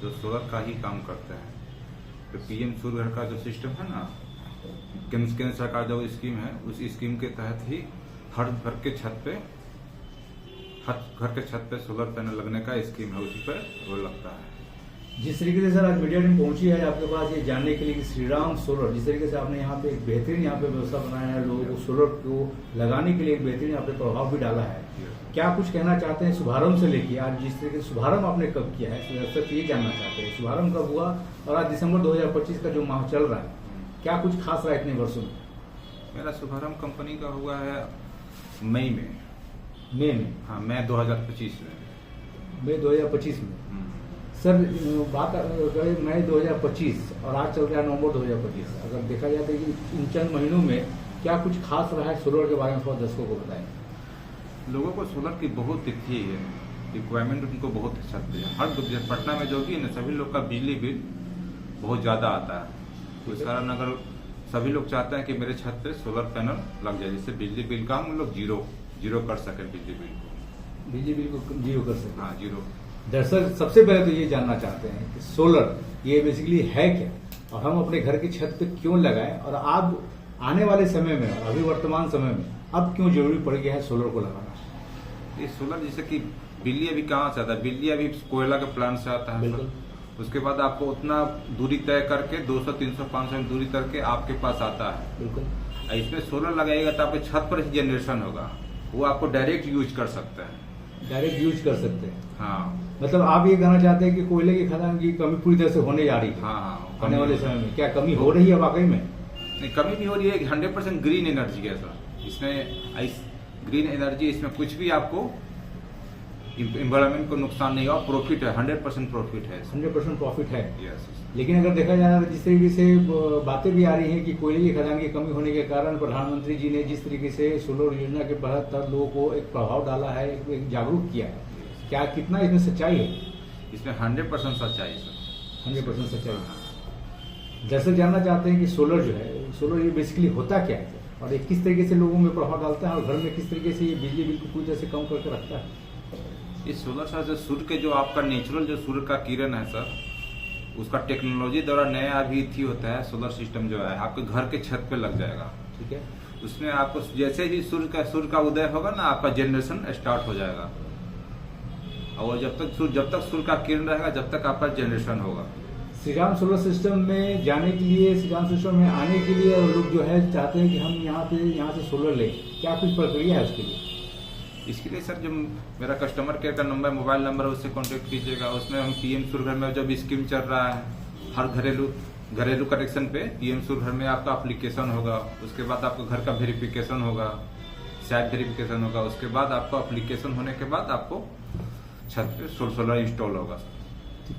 जो सोलर का ही काम करते हैं। तो पीएम सूर्य घर का जो सिस्टम है ना, केंद्र सरकार जो स्कीम है, उस स्कीम के तहत ही हर घर के छत पे सोलर पैनल लगने का स्कीम है, उसी पर वो लगता है। जिस तरीके से सर आज मीडिया टीम पहुंची है आपके पास ये जानने के लिए कि श्री राम सोलर, जिस तरीके से आपने यहाँ पे एक बेहतरीन यहाँ पे व्यवस्था बनाया है, लोगों को सोलर को लगाने के लिए एक बेहतरीन आपने प्रभाव भी डाला है, क्या कुछ कहना चाहते हैं शुभारंभ से लेके आज जिस तरीके से शुभारंभ आपने कब किया है, सिर्फ ये जानना चाहते हैं शुभारंभ कब हुआ और आज दिसंबर 2025 का जो माह चल रहा है, क्या कुछ खास रहा है इतने वर्षों में? मेरा शुभारंभ कंपनी का हुआ है मई में। हाँ, मई 2025 में। मई 2025 में सर बात करें मई 2025 और आज चल रहा है नवंबर 2025, अगर देखा जाए तो इन चंद महीनों में क्या कुछ खास रहा है सोलर के बारे में थोड़ा दर्शकों को बताएं। लोगों को सोलर की बहुत तिथि है, रिक्वायरमेंट उनको बहुत छत है। हर पटना में जो भी है ना, सभी लोग का बिजली बिल बहुत ज़्यादा आता है। तो इस कारण अगर सभी लोग चाहते हैं कि मेरे छत पे सोलर पैनल लग जाए, जिससे बिजली बिल का हम लोग जीरो कर सके, बिजली बिल को जीरो कर सके। हाँ, जीरो। दरअसल सबसे पहले तो ये जानना चाहते हैं कि सोलर ये बेसिकली है क्या और हम अपने घर की छत पे क्यों लगाएं और अब आने वाले समय में और अभी वर्तमान समय में अब क्यों जरूरी पड़ गया है सोलर को लगाना? ये सोलर जैसे कि बिजली अभी कहाँ से आता है, बिजली अभी कोयला के प्लांट से आता है। बिल्कुल। उसके बाद आपको उतना दूरी तय करके 200, 300, 500 दूरी करके आपके पास आता है। बिल्कुल। इसमें सोलर लगाएगा तो आपके छत पर ही जनरेशन होगा, वो आपको डायरेक्ट यूज कर सकते हैं। डायरेक्ट यूज कर सकते हैं। हाँ, मतलब आप ये कहना चाहते हैं कि कोयले की खदान की कमी पूरी तरह से होने जा रही है? हाँ, आने वाले समय में क्या कमी हो रही है वाकई में? नहीं, कमी भी हो रही है। 100% ग्रीन एनर्जी है सर इसमें। ग्रीन एनर्जी इसमें कुछ भी आपको एनवायरमेंट को नुकसान नहीं हुआ, प्रॉफिट है, 100% प्रॉफिट है। 100% प्रॉफिट है। यस। लेकिन अगर देखा जाए तो जिस तरीके से बातें भी आ रही हैं कि कोयले की खदान की कमी होने के कारण प्रधानमंत्री जी ने जिस तरीके से सोलर योजना के तहत लोगों को एक प्रभाव डाला है, एक जागरूक किया है, क्या कितना इसमें सच्चाई है? इसमें 100% सच्चाई सर। 100% सच्चाई। दरअसल जानना चाहते हैं कि सोलर जो है, सोलर ये बेसिकली होता क्या है और ये किस तरीके से लोगों में प्रभाव डालता है और घर में किस तरीके से ये बिजली बिल को पूरी तरह से कम करके रखता है? इस सोलर सर जो सूर्य के जो आपका नेचुरल जो सूर्य का किरण है सर, उसका टेक्नोलॉजी द्वारा नया अभी थी होता है सोलर सिस्टम जो है आपके घर के छत पे लग जाएगा। ठीक है। उसमें आपको जैसे ही सूर्य का उदय होगा ना, आपका जनरेशन स्टार्ट हो जाएगा और जब तक सूर्य का किरण रहेगा जब तक आपका जनरेशन होगा। श्री राम सोलर सिस्टम में जाने के लिए, श्री राम सिस्टम में आने के लिए और लोग जो है चाहते हैं कि हम यहाँ से सोलर लें, क्या कुछ प्रक्रिया है उसके लिए? इसके लिए सर जो मेरा कस्टमर केयर का नंबर, मोबाइल नंबर है, उससे कांटेक्ट कीजिएगा। उसमें हम पीएम सूर्य घर में जब स्कीम चल रहा है, हर घरेलू कनेक्शन पे पीएम सूर्य घर में आपका एप्लीकेशन होगा। उसके बाद आपका घर का वेरिफिकेशन होगा, साइट वेरिफिकेशन होगा। उसके बाद आपका एप्लीकेशन होने के बाद आपको छत पे सोलर इंस्टॉल होगा।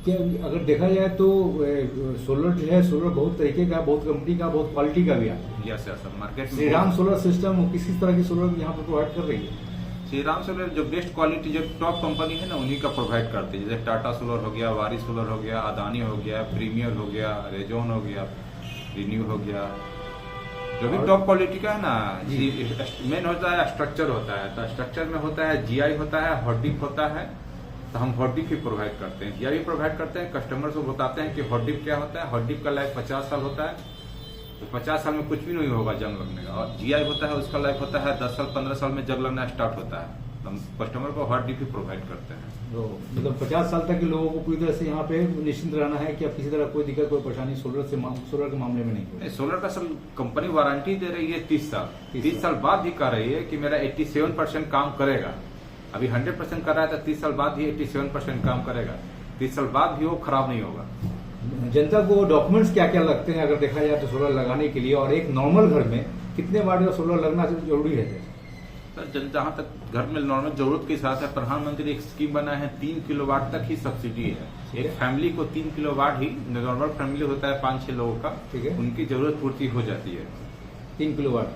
क्या अगर देखा जाए तो सोलर जो है, सोलर बहुत तरीके का, बहुत कंपनी का, बहुत क्वालिटी का भी आता है। यस सर, मार्केट में श्री राम सोलर सिस्टम किस तरह की सोलर यहाँ पे प्रोवाइड कर रही है? श्री राम सोलर जो बेस्ट क्वालिटी जो टॉप कंपनी है ना, उन्हीं का प्रोवाइड करती है। जैसे टाटा सोलर हो गया, वारी सोलर हो गया, अदानी हो गया, प्रीमियर हो गया, रेजोन हो गया, रिन्यू हो गया, जो भी टॉप क्वालिटी का है ना। मेन होता है स्ट्रक्चर होता है, तो स्ट्रक्चर में होता है जीआई होता है, हॉट डिप होता है, तो हम हॉट डिप ही प्रोवाइड करते हैं। जीआई प्रोवाइड करते हैं, कस्टमर को बताते हैं कि हॉट डिप क्या होता है। हॉट डिप का लाइफ 50 साल होता है, तो 50 साल में कुछ भी नहीं होगा जंग लगने का। और जीआई होता है, उसका लाइफ होता है 10 साल, 15 साल में जंग लगना स्टार्ट होता है। तो हम कस्टमर को हॉट डिप ही प्रोवाइड करते हैं। तो मतलब 50 साल तक के लोगों को पूरी तरह से यहाँ पे निश्चिंत रहना है कि अब किसी तरह कोई दिक्कत, कोई परेशानी सोलर के मामले में नहीं होगी। सोलर का सर कंपनी वारंटी दे रही है 30 साल। 30 साल बाद भी कह रही है कि मेरा 87% काम करेगा। अभी 100% कर रहा है, तो 30 साल बाद ही 87% काम करेगा। 30 साल बाद भी वो खराब नहीं होगा। जनता को डॉक्यूमेंट्स क्या क्या लगते हैं अगर देखा जाए तो सोलर लगाने के लिए, और एक नॉर्मल घर में कितने वाट का सोलर लगना जरूरी है? सर जहाँ तक घर में नॉर्मल जरूरत के साथ है, प्रधानमंत्री एक स्कीम बना है, 3 किलोवाट तक ही सब्सिडी है। एक फैमिली को 3 किलोवाट ही, नॉर्मल फैमिली होता है 5-6 लोगों का, ठीक है, उनकी जरूरत पूर्ति हो जाती है 3 किलोवाट।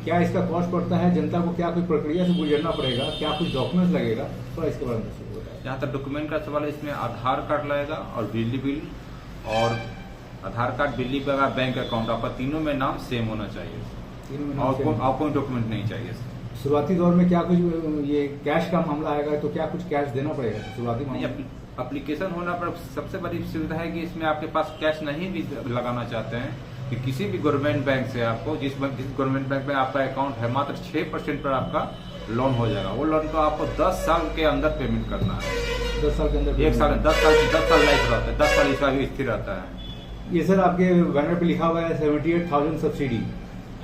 क्या इसका कॉस्ट पड़ता है? जनता को क्या कोई प्रक्रिया से गुजरना पड़ेगा? क्या कुछ डॉक्यूमेंट्स लगेगा? थोड़ा इसके बारे में बताइए। जहाँ तक डॉक्यूमेंट का सवाल है, इसमें आधार कार्ड लगेगा और बिजली बिल, और आधार कार्ड, बिजली बिल, बैंक अकाउंट, आपका तीनों में नाम सेम होना चाहिए और कोई डॉक्यूमेंट नहीं चाहिए। शुरुआती दौर में क्या कुछ ये कैश का मामला आएगा तो क्या कुछ कैश देना पड़ेगा शुरुआती मामले? एप्लीकेशन होना पर सबसे बड़ी सुविधा है कि इसमें आपके पास कैश नहीं भी लगाना चाहते हैं कि किसी भी गवर्नमेंट बैंक से आपको जिस गवर्नमेंट बैंक में आपका अकाउंट है मात्र 6% पर आपका लोन हो जाएगा। वो लोन को आपको 10 साल के अंदर पेमेंट करना है। 10 साल के अंदर? 10 साल लाइफ रहता है, 10 साल इसका भी स्थिर रहता है। ये सर आपके बैनर पे लिखा हुआ है 78,000 सब्सिडी,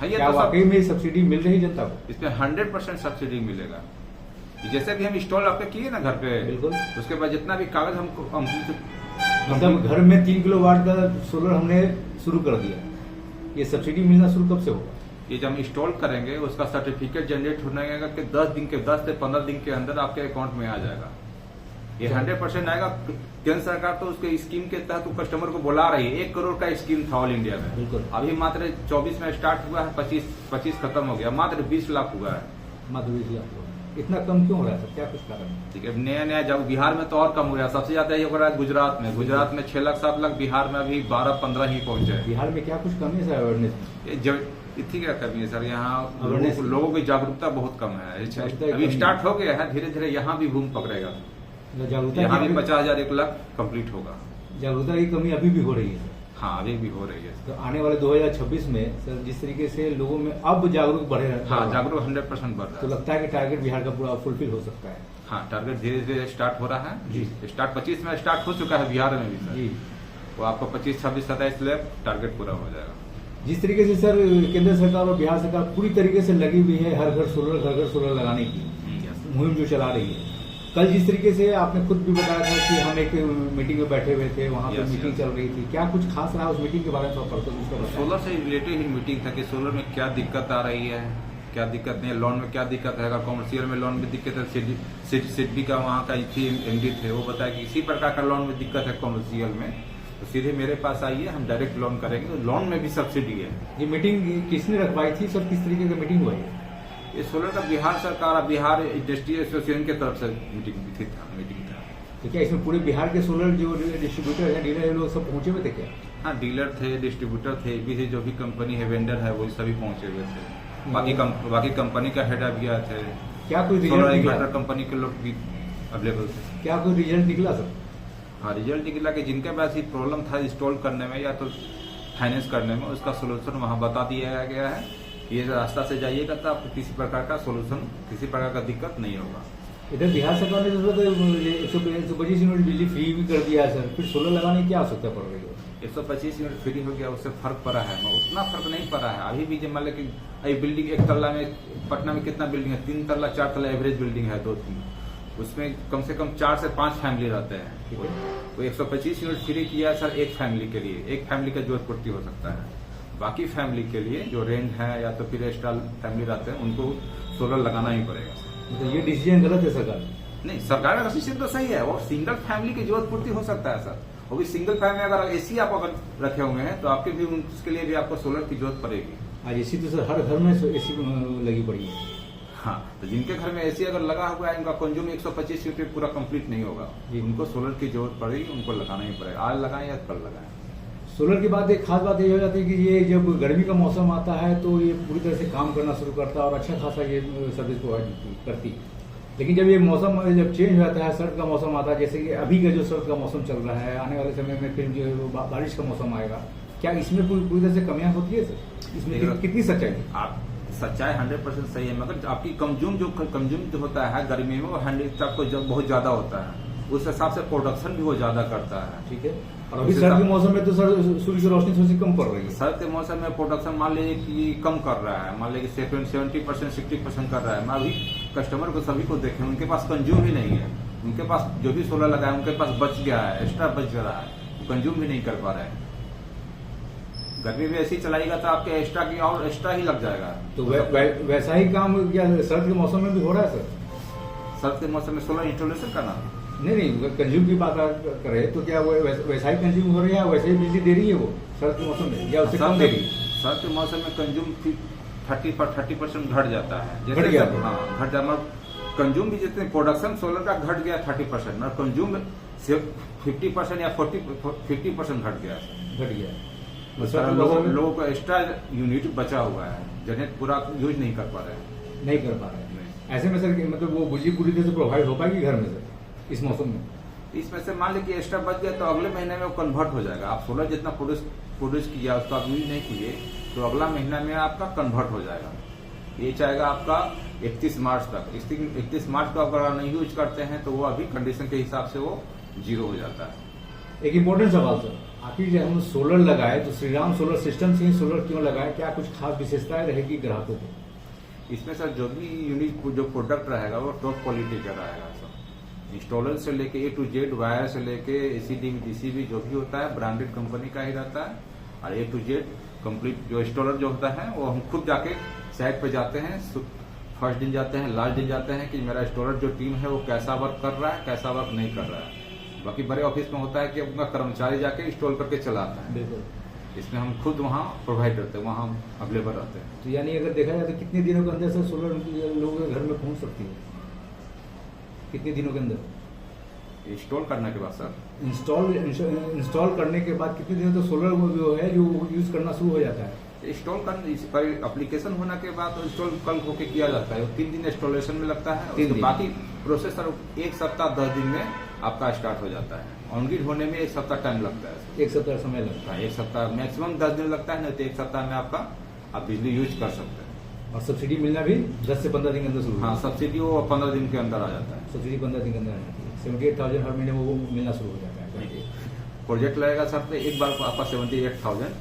है ये क्या तो वाकई में सब्सिडी मिल रही जनता को? इसमें 100% सब्सिडी मिलेगा। जैसे भी हम इंस्टॉल आपके किए ना घर पे, बिल्कुल, उसके बाद जितना भी कागज हमको मतलब घर में 3 किलोवाट का सोलर हमने शुरू कर दिया, ये सब्सिडी मिलना शुरू कब से होगा? ये जब हम इंस्टॉल करेंगे उसका सर्टिफिकेट जनरेट होने के 10 से 15 दिन के अंदर आपके अकाउंट में आ जाएगा। ये 100% आएगा। केंद्र सरकार तो उसके स्कीम के तहत तो कस्टमर को बुला रही है। 1 करोड़ का स्कीम था ऑल इंडिया में। बिल्कुल। अभी मात्र 24 में स्टार्ट हुआ है, 25 खत्म हो गया, मात्र 20 लाख हुआ है। मात्र 20 लाख हुआ। इतना कम क्यों हो रहा है सर, क्या कुछ कारण है? ठीक है, नया जब बिहार में तो और कम हो गया। सबसे ज्यादा ये हो रहा है गुजरात में 6 लाख 7 लाख, बिहार में अभी 12-15 ही पहुंचे हैं। बिहार में क्या कुछ कमी है सर अवेयरनेस में? इतनी क्या कमी है सर, यहाँ लोगों की जागरूकता बहुत कम है। अभी स्टार्ट हो गया है, धीरे धीरे यहाँ भी बूम पकड़ेगा। जागरूकता यहाँ भी 50,000 1 लाख कंप्लीट होगा। जागरूकता की कमी अभी भी हो रही है? हाँ, अभी भी हो रही है। तो आने वाले 2026 में सर जिस तरीके से लोगों में अब जागरूक बढ़े, हाँ, जागरूक 100% बढ़ रहा है। तो लगता है कि टारगेट बिहार का पूरा फुलफिल हो सकता है? हाँ, टारगेट धीरे धीरे स्टार्ट हो रहा है जी। स्टार्ट 25 में स्टार्ट हो चुका है बिहार में भी सर जी। वो आपको 25, 26, 27 लैब टारगेट पूरा हो जाएगा। जिस तरीके से सर केंद्र सरकार और बिहार सरकार पूरी तरीके से लगी हुई है हर घर सोलर लगाने की मुहिम जो चला रही है, कल जिस तरीके से आपने खुद भी बताया था कि हम एक मीटिंग में बैठे हुए थे, वहाँ पे मीटिंग चल रही थी, क्या कुछ खास रहा उस मीटिंग के बारे में? सोलर से रिलेटेड ही मीटिंग था कि सोलर में क्या दिक्कत आ रही है, क्या दिक्कत नहीं है, लोन में क्या दिक्कत है, अगर कॉमर्शियल में लोन में दिक्कत है। सिडबी का वहाँ का एमडी थे, वो बताया कि इसी प्रकार का लोन में दिक्कत है कॉमर्शियल में, तो सीधे मेरे पास आइए, हम डायरेक्ट लोन करेंगे। तो लोन में भी सब्सिडी है। ये मीटिंग किसने रखवाई थी सर, किस तरीके की मीटिंग हुई है? ये सोलर का बिहार सरकार और बिहार इंडस्ट्री एसोसिएशन की तरफ से मीटिंग था। तो क्या इसमें पूरे बिहार के सोलर जो डिस्ट्रीब्यूटर है, डीलर है, लोग सब पहुंचे हुए थे क्या? हाँ, डीलर थे, डिस्ट्रीब्यूटर थे, एबीसी जो भी कंपनी है, वेंडर है, वो सभी पहुंचे हुए थे। बाकी कंपनी का हेड अभी आए थे। क्या कोई रिजल्ट निकला? कंपनी के लोग भी अवेलेबल थे। क्या कोई रिजल्ट निकला सर? हाँ, रिजल्ट निकला कि जिनके पास ही प्रॉब्लम था इंस्टॉल करने में या तो फाइनेंस करने में, उसका सोल्यूशन वहाँ बता दिया गया है। ये रास्ता से जाइएगा तो आपको किसी प्रकार का सोल्यूशन, किसी प्रकार का दिक्कत नहीं होगा। इधर बिहार सरकार ने 125 यूनिट बिजली फ्री भी कर दिया है सर, फिर सोलर लगाने की क्या आवश्यकता पड़ रही है? 125 यूनिट फ्री हो गया, उससे फर्क पड़ा है, उतना फर्क नहीं पड़ा है अभी भी। जब मान लेकिन बिल्डिंग 1 तल्ला में, पटना में कितना बिल्डिंग है, 3 तल्ला 4 तल्ला एवरेज बिल्डिंग है, 2-3, उसमें कम से कम 4 से 5 फैमिली रहते हैं। तो 125 यूनिट फ्री किया सर एक फैमिली के लिए, एक फैमिली का जरूरत पूर्ति हो सकता है। बाकी फैमिली के लिए जो रेंट है या तो फिर एक्स्ट्रा फैमिली रहते हैं, उनको सोलर लगाना ही पड़ेगा। तो ये डिसीजन गलत है सरकार? नहीं, सरकार का डिसीजन तो सही है। और सिंगल फैमिली की जरूरत पूर्ति हो सकता है सर। वो भी सिंगल फैमिली अगर एसी आप अगर रखे हुए हैं तो आपके भी उसके लिए भी आपको सोलर की जरूरत पड़ेगी। आज एसी तो सर हर घर में एसी लगी पड़ी है। हाँ, तो जिनके घर में एसी अगर लगा हुआ है, उनका कंज्यूम 125 यूनिट पूरा कंप्लीट नहीं होगा, उनको सोलर की जरूरत पड़ेगी, उनको लगाना ही पड़ेगा। आज लगाएं या कल लगाएं। सोलर की बात एक खास बात ये हो जाती है कि ये जब गर्मी का मौसम आता है तो ये पूरी तरह से काम करना शुरू करता है और अच्छा खासा ये सर्विस प्रोवाइड करती है। लेकिन जब ये मौसम जब चेंज हो जाता है, सर्द का मौसम आता है, जैसे कि अभी का जो सर्द का मौसम चल रहा है, आने वाले समय में फिर जो बारिश का मौसम आएगा, क्या इसमें पूरी तरह से कमियां होती है सर? इसमें कितनी सच्चाई है? आप सच्चाई 100% सही है, मगर आपकी कंज्यूम जो होता है गर्मी में, वो आपको बहुत ज्यादा होता है, उस हिसाब से प्रोडक्शन भी वो ज्यादा करता है। ठीक है। और अभी सर्द के मौसम में तो सर सूर्य की रोशनी थोड़ी सी कम पड़ रही है। सर्द के मौसम में प्रोडक्शन मान लीजिए कि कम कर रहा है, मान लीजिए 70%, 60% कर रहा है। मैं अभी कस्टमर को सभी को देखे, उनके पास कंज्यूम ही नहीं है। उनके पास जो भी सोलर लगाया उनके पास बच गया है, एक्स्ट्रा बच रहा है, कंज्यूम भी नहीं कर पा रहे हैं। गर्मी में ऐसी चलाएगा तो आपके एक्स्ट्रा की और एक्स्ट्रा ही लग जाएगा। तो वैसा ही काम क्या सर्द के मौसम में भी हो रहा है सर? सर्द के मौसम में सोलर इंस्टॉलेशन करना नहीं, कंज्यूम की बात करें तो क्या वो वैसा ही कंज्यूम हो रही है, वैसे ही बिजली दे रही है वो सर्द के मौसम में, या उससे कम दे रही है? सर्द के मौसम में कंज्यूम 30% घट जाता है। घट गया? हाँ, घट जाता। कंज्यूम भी जितने प्रोडक्शन सोलर का घट गया 30%, और कंज्यूम 50% या 50% घट गया। लोगों को एक्स्ट्रा यूनिट बचा हुआ है, जनरेट पूरा यूज नहीं कर पा रहे हैं। नहीं कर पा रहे हैं। ऐसे में सर मतलब वो बिजली पूरी तरह से प्रोवाइड हो पाएगी घर में सर इस मौसम में? इसमें से मान लीजिए कि एक्स्ट्रा बच गया तो अगले महीने में वो कन्वर्ट हो जाएगा। आप सोलर जितना प्रोड्यूस किया उसको आप यूज नहीं किए तो अगला महीना में आपका कन्वर्ट हो जाएगा। ये चाहेगा आपका 31 मार्च तक। 31 मार्च को अगर नहीं यूज करते हैं तो वो अभी कंडीशन के हिसाब से वो 0 हो जाता है। एक इम्पोर्टेंट सवाल सर, आखिर जब हम सोलर लगाए तो श्रीराम सोलर सिस्टम से ही सोलर क्यों लगाए? क्या कुछ खास विशेषताएं रहेगी ग्राहकों को? इसमें सर जो भी यूनिक जो प्रोडक्ट रहेगा वो टॉप क्वालिटी का रहेगा सर। इंस्टॉलर से लेके A to Z, वायर से लेके ACD DCB जो भी होता है ब्रांडेड कंपनी का ही रहता है। और A to Z कंप्लीट जो इंस्टॉलर जो होता है वो हम खुद जाके साइट पे जाते हैं, फर्स्ट दिन जाते हैं, लास्ट दिन जाते हैं कि मेरा इंस्टॉलर जो टीम है वो कैसा वर्क कर रहा है, कैसा वर्क नहीं कर रहा है। बाकी बड़े ऑफिस में होता है कि उनका कर्मचारी जाके इंस्टॉल करके चलाता है। बिल्कुल। इसमें हम खुद वहाँ प्रोवाइड करते हैं, वहाँ हम अवेलेबल रहते हैं। तो यानी अगर देखा जाए तो कितने दिनों के अंदर से सोलर लोगों के घर में पहुंच सकती है? कितने दिनों के अंदर इंस्टॉल करने के बाद सर इंस्टॉल करने के बाद कितने दिनों तक सोलर जो है जो यूज करना शुरू हो जाता है? इंस्टॉल करने इस पर एप्लीकेशन होने के बाद तो इंस्टॉल कल होके किया जाता है। 3 दिन इंस्टॉलेशन में लगता है, उसके बाकी प्रोसेसर 1 सप्ताह 10 दिन में आपका स्टार्ट हो जाता है। ऑनग्रिड होने में 1 सप्ताह टाइम लगता है। 1 सप्ताह समय लगता है। 1 सप्ताह मैक्सिमम 10 दिन लगता है, नहीं तो 1 सप्ताह में आपका आप बिजली यूज कर सकते हैं। और सब्सिडी मिलना भी 10 से 15 दिन के अंदर शुरू? हाँ, सब्सिडी वो 15 दिन के अंदर आ जाता है। सब्सिडी 15 दिन के अंदर आ जाती है। 78,000 हर महीने वो मिलना शुरू हो जाता है। प्रोजेक्ट लगेगा सर तो एक बार आपका 78,000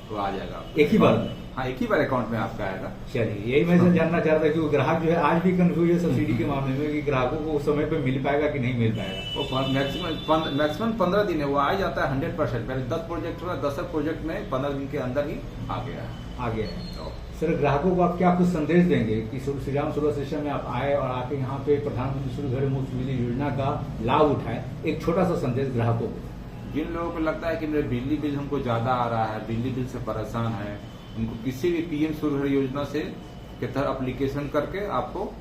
तो आ जाएगा एक ही बार? हाँ, एक ही बार अकाउंट में आपका आएगा। चलिए, यही मैं जानना चाहता कि ग्राहक जो है आज भी कंफ्यूज है सब्सिडी के मामले में कि ग्राहकों को उस समय पे मिल पाएगा कि नहीं मिल पाएगा। वो मैक्सिमम 15 दिन है, वो आ जाता है 100%। पहले 10 प्रोजेक्ट हुआ, 10 प्रोजेक्ट में 15 दिन के अंदर ही आ गया है। तो सर ग्राहकों को आप क्या कुछ संदेश देंगे कि श्रीराम सोलर सिस्टम में आप आए और आके यहाँ पे प्रधानमंत्री सूर्य घर मुफ्त बिजली योजना का लाभ उठाए? एक छोटा सा संदेश ग्राहकों को। जिन लोगों को लगता है कि मेरे बिजली बिल हमको ज्यादा आ रहा है, बिजली बिल से परेशान है, उनको किसी भी PM सूर्य घर योजना से के तहत एप्लीकेशन करके आपको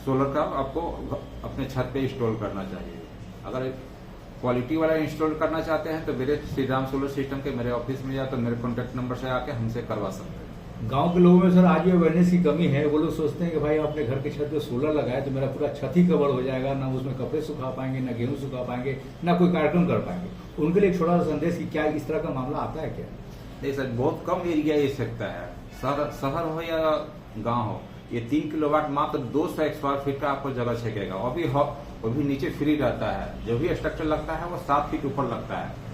सोलर का आपको अपने छत पे इंस्टॉल करना चाहिए। अगर क्वालिटी वाला इंस्टॉल करना चाहते हैं तो मेरे श्रीराम सोलर सिस्टम के मेरे ऑफिस में या तो मेरे कॉन्टेक्ट नंबर से आके हमसे करवा सकते हैं। गांव के लोगों में सर आज भी अवेयरनेस की कमी है। वो लोग सोचते हैं कि भाई अपने घर की छत पे सोलर लगाए तो मेरा पूरा छत ही कवर हो जाएगा, ना उसमें कपड़े सुखा पाएंगे, ना गेहूं सुखा पाएंगे, ना कोई कार्यक्रम कर पाएंगे। उनके लिए एक छोटा सा संदेश कि क्या इस तरह का मामला आता है क्या? नहीं सर, बहुत कम एरिया ये सकता है, शहर हो या गाँव हो। ये 3 किलोवाट मात्र 200 स्क्वायर फीट का आपको जगह छेकेगा। वो भी नीचे फ्री रहता है। जो भी स्ट्रक्चर लगता है वो 7 फीट ऊपर लगता है।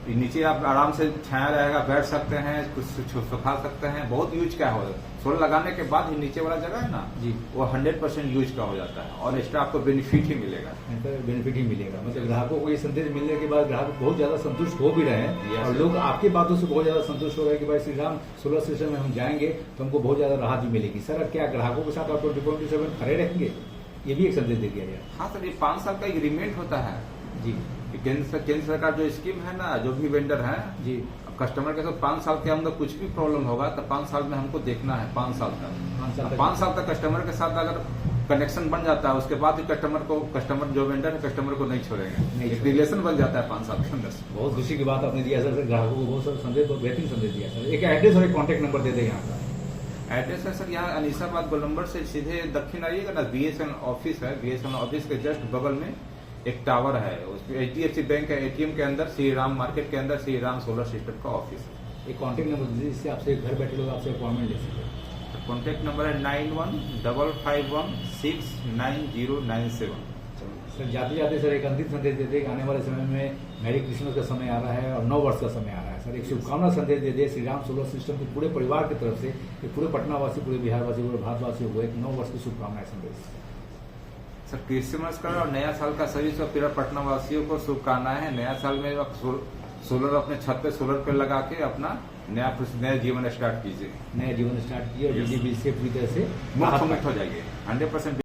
नीचे आप आराम से छाया रहेगा, बैठ सकते हैं, कुछ सुखा सकते हैं। बहुत यूज का हो, सोलर लगाने के बाद ही नीचे वाला जगह है ना जी, वो 100% यूज का हो जाता है और एक्स्ट्रा आपको बेनिफिट ही मिलेगा। बेनिफिट ही मिलेगा। मतलब ग्राहकों को ये संदेश मिलने के बाद ग्राहक बहुत ज्यादा संतुष्ट हो भी रहे हैं और लोग आपकी बातों से बहुत ज्यादा संतुष्ट हो रहे हैं कि भाई श्रीराम सोलर सिस्टम में हम जाएंगे तो हमको बहुत ज्यादा राहत भी मिलेगी। सर क्या ग्राहकों के साथ आप 24/7 खड़े रहेंगे? ये भी एक संदेश दे दिया गया। हाँ सर, ये 5 साल का एग्रीमेंट होता है जी। केंद्र सरकार जो स्कीम है ना, जो भी वेंडर है जी, कस्टमर के साथ 5 साल के अंदर कुछ भी प्रॉब्लम होगा तो 5 साल में हमको देखना है। 5 साल तक 5 साल तक कस्टमर के साथ अगर कनेक्शन बन जाता है उसके बाद ही कस्टमर जो वेंडर है कस्टमर को नहीं छोड़ेंगे। एक रिलेशन बन जाता है 5 साल के अंदर। बहुत खुशी की बात आपने दिया सर, ग्राहकों को बहुत सारा संदेश, बहुत बेहतरीन संदेश दिया सर। एक एड्रेस और एक कॉन्टेक्ट नंबर दे दें यहाँ का। एड्रेस है सर यहाँ अनीसाबाद गोलंबर से सीधे दक्षिण आइएगा ना, BSNL ऑफिस है। BSNL ऑफिस के जस्ट बगल में एक टावर है, उसमें HDFC बैंक है। ATM के अंदर श्रीराम मार्केट के अंदर श्रीराम सोलर सिस्टम का ऑफिस है। एक कॉन्टेक्ट नंबर दीजिए जिससे आपसे घर बैठे लोग आपसे अपॉइंटमेंट ले सकें। कॉन्टेक्ट नंबर है 9155169097। सर जाते जाते सर एक अंतिम संदेश देते कि आने वाले समय में मैरी क्रिसमस का समय आ रहा है और 9 वर्ष का समय आ रहा है। सर एक शुभकामना संदेश दे दे श्रीराम सोलर सिस्टम के पूरे परिवार की तरफ से, पूरे पटनावासी, पूरे बिहारवासी, पूरे भारतवासियों को एक 9 वर्ष की शुभकामनाएं संदेश। सर क्रिसमस का और नया साल का सभी पूरा पटना वासियों को शुभकामनाएं हैं। नया साल में आप सोलर अपने छत पे सोलर पे लगा के अपना नया जीवन स्टार्ट कीजिए। नया जीवन स्टार्ट कीजिए और बिजली बिल से पूरी तरह से मुक्त हो जाइए। 100%